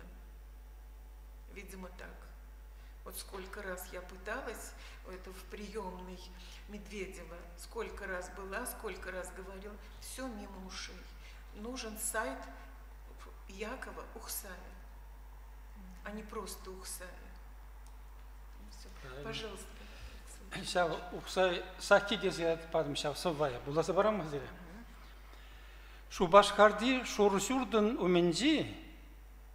Speaker 2: Видимо, так. Вот сколько раз я пыталась, это в приемной Медведева, сколько раз была, сколько раз говорила, все мимо ушей. Нужен сайт Якова Ухсая, а не просто Ухсая. Пожалуйста.
Speaker 3: Сейчас Ухсай саки дезет падмшав совая. Буласа барам хазире. Шубашкарди шурсюрдын уменжи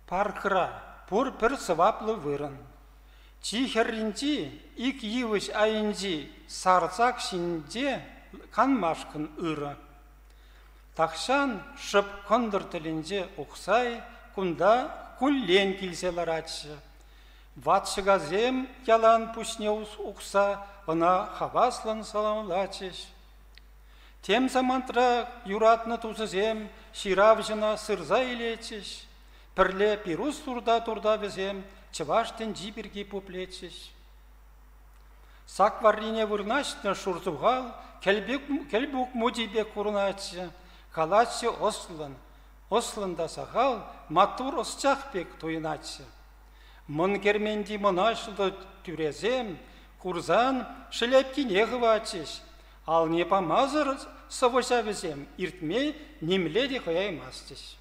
Speaker 3: паркра пур пір сываплы вырын. Чихерринчи ик йывыш айынжи сарцак шинде канмашкын ыры. Такшан шып кондыр тілінже Ухсай кунда куллен килселер атшы. Ватшыга зем ялан пушнеус Ухса она хаваслан саламлачыш. Тем замантра юратны тузызем ширавжына сырза илечіш. Пірле пирус турда візем чываштен жибірге пуплечіш. Сакваррине вырнашны шурзуғал келбук мудибек курначы. Калачы ослында сағал матур осчақбек туйначы. Мын керменди мынашылды түрезем курзан шелепкине ғывачыш. Ал не помазыр совоша візем, иртме немледи қояймастыш.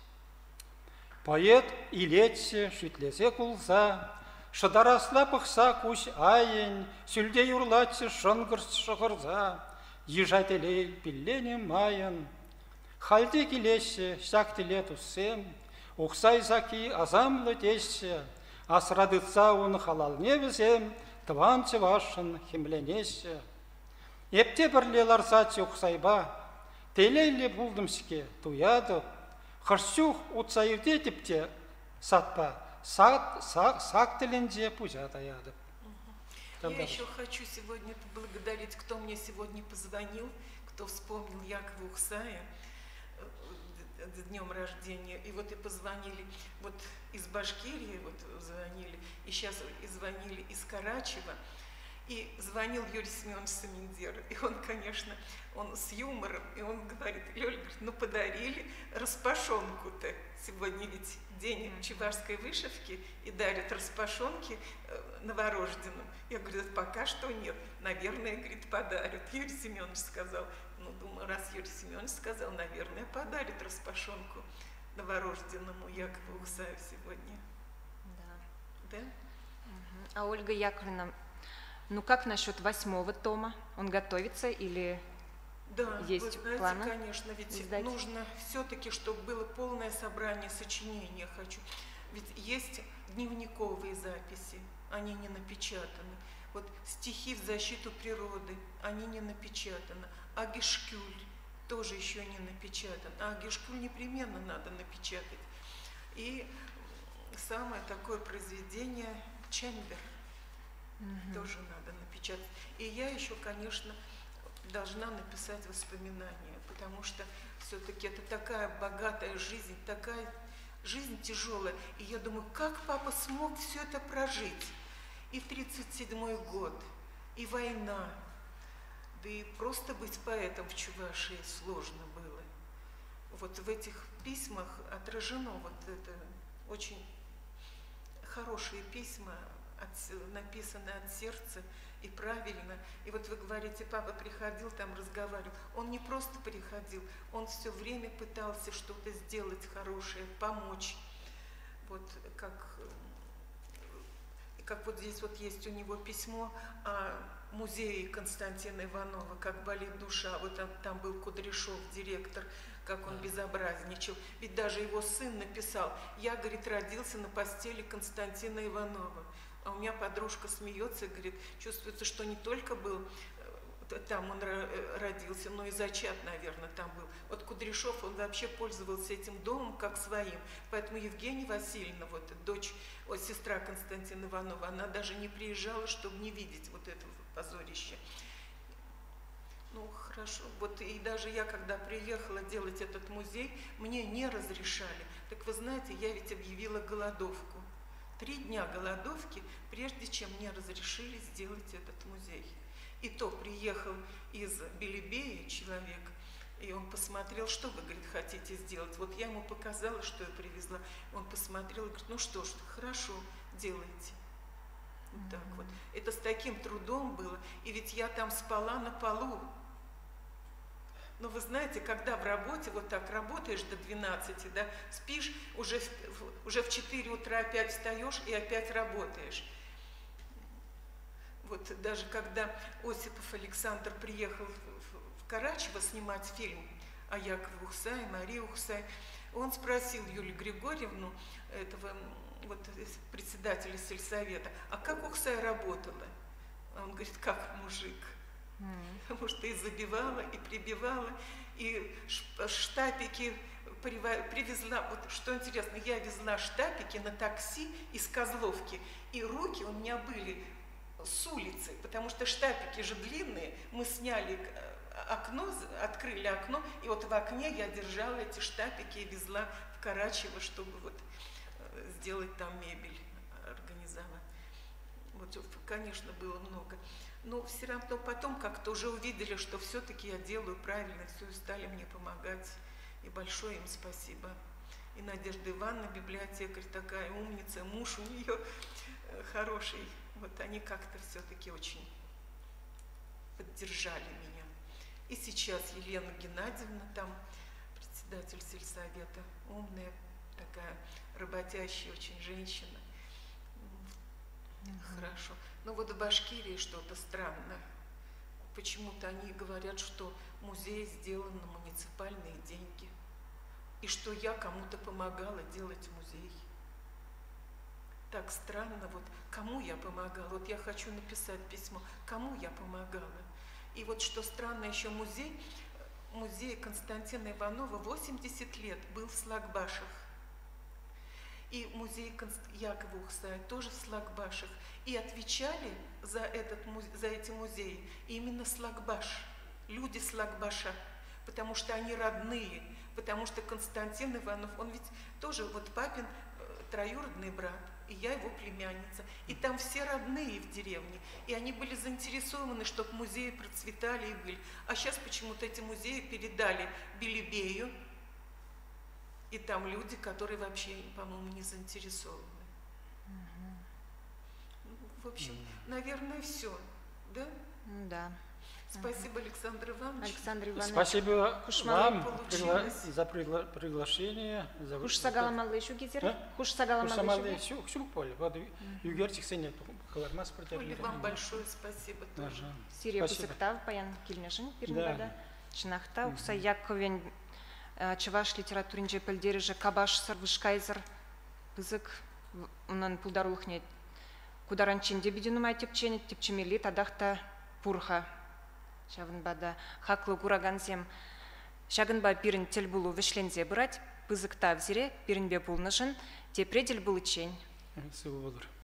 Speaker 3: Поэт илетші, шүтлесе кулса, шыдарасла пықса куш айын, сүлде юрлатшы шыңғырс шығырза, ежателей пиллене майын. Халде келеші, шактіле туссем, Ухсай заки азамлы теші, асрадыца оны халалне візем, тванчы вашын хемленеші. Епте бірле ларсачы Ухсайба, телейле булдымшке туяды, Хырсюх утсайырде типте сатпа, сак тілінже пужа даяды.
Speaker 2: Я еще хочу сегодня поблагодарить, кто мне сегодня позвонил, кто вспомнил Якова Ухсая с днем рождения. И вот и позвонили вот из Башкирии, вот звонили, и сейчас и звонили из Карачева. И звонил Юрий Семенович Самендер, и он, конечно, он с юмором, и он говорит: Лёля, говорит, ну подарили распашонку-то. Сегодня ведь день чувашской вышивки, и дарят распашонки новорожденным. Я говорю: пока что нет, наверное, говорит, подарят. Юрий Семенович сказал, ну, думаю, раз Юрий Семенович сказал, наверное, подарит распашонку новорожденному Якову Ухсаю сегодня. Да? Да?
Speaker 1: А Ольга Яковлевна, ну как насчет 8-го тома? Он готовится или
Speaker 2: да,
Speaker 1: есть
Speaker 2: вы знаете,
Speaker 1: планы?
Speaker 2: конечно, ведь
Speaker 1: издать?
Speaker 2: Нужно все-таки, чтобы было полное собрание сочинения. Хочу. Ведь есть дневниковые записи, они не напечатаны. Вот стихи в защиту природы, они не напечатаны. А Гешкюль тоже еще не напечатан. А Гешкюль непременно надо напечатать. И самое такое произведение Чембер. Тоже надо напечатать. И я еще, конечно, должна написать воспоминания, потому что все-таки это такая богатая жизнь, такая жизнь тяжелая. И я думаю, как папа смог все это прожить? И 37-й год, и война. Да и просто быть поэтом в Чувашии сложно было. Вот в этих письмах отражено вот это очень хорошие письма, написаны от сердца и правильно. И вот вы говорите, папа приходил, там разговаривал. Он не просто приходил, он все время пытался что-то сделать хорошее, помочь. Вот как вот здесь вот есть у него письмо о музее Константина Иванова, как болит душа. Вот там был Кудряшов, директор, как он безобразничал. Ведь даже его сын написал: я, говорит, родился на постели Константина Иванова. А у меня подружка смеется и говорит, чувствуется, что не только был там он родился, но и зачат, наверное, там был. Вот Кудряшов, он вообще пользовался этим домом как своим. Поэтому Евгения Васильевна, вот дочь, сестра Константина Иванова, она даже не приезжала, чтобы не видеть вот этого позорища. Ну, хорошо. Вот и даже я, когда приехала делать этот музей, мне не разрешали. Так вы знаете, я ведь объявила голодовку. 3 дня голодовки, прежде чем мне разрешили сделать этот музей. И то приехал из Белебея человек, и он посмотрел, что вы, говорит, хотите сделать. Вот я ему показала, что я привезла. Он посмотрел и говорит, ну что ж, хорошо, делайте. Вот так вот. Это с таким трудом было. И ведь я там спала на полу. Но вы знаете, когда в работе вот так работаешь до 12, да, спишь, уже в 4 утра опять встаешь и опять работаешь. Вот даже когда Осипов Александр приехал в Карачево снимать фильм о Якове Ухсае, Марии Ухсае, он спросил Юлию Григорьевну, этого вот председателя сельсовета, а как Ухсая работала? А он говорит, как мужик. Потому что и забивала, и прибивала, и штапики привезла. Вот что интересно, я везла штапики на такси из Козловки, и руки у меня были с улицы, потому что штапики же длинные. Мы сняли окно, открыли окно, и вот в окне я держала эти штапики и везла в Карачево, чтобы вот сделать там мебель, организовать. Вот, конечно, было много. Но все равно потом как-то уже увидели, что все-таки я делаю правильно, все, и стали мне помогать. И большое им спасибо. И Надежда Ивановна, библиотекарь, такая умница, муж у нее хороший. Вот они как-то все-таки очень поддержали меня. И сейчас Елена Геннадьевна, там председатель сельсовета, умная, такая работящая очень женщина. Хорошо. Но вот в Башкирии что-то странно. Почему-то они говорят, что музей сделан на муниципальные деньги. И что я кому-то помогала делать музей. Так странно, вот кому я помогала. Вот я хочу написать письмо, кому я помогала. И вот что странно, еще музей Константина Иванова 80 лет был в Слагбашах. И музей Якова Ухсая тоже в Слагбашах. И отвечали за эти музеи именно Слагбаш, люди Слагбаша, потому что они родные, потому что Константин Иванов, он ведь тоже вот папин троюродный брат, и я его племянница. И там все родные в деревне, и они были заинтересованы, чтобы музеи процветали и были. А сейчас почему-то эти музеи передали Белебею, и там люди, которые вообще, по-моему, не заинтересованы. В общем, наверное, все, да?
Speaker 1: Да.
Speaker 2: Спасибо, Александр Иванович.
Speaker 1: Александр Иванович.
Speaker 3: Спасибо вам
Speaker 2: получилось.
Speaker 3: за приглашение.
Speaker 1: Хуш сагаламалы еще гизер? Хуш сагаламалы еще?
Speaker 3: Все поле. Вот югертик сенет. Халармас
Speaker 2: Оле, вам большое спасибо тоже.
Speaker 1: Сирия Пусыктав, Паян Кильнешин, Пирнбада. Чинахта, Ухса Яковен, Чаваш литературинже пельдережа Кабаш Сарвышкайзер, Пызык, унан пулдарулхнет. Кударанчин дебидинумай тепченет, тепчемели, тадахта пурха. Шавынбада хаклы кураганзем. Шагынба пирин тел булу вишлензе брать, Пызыкта взире, пиринбе булнышын, тепредель булычень.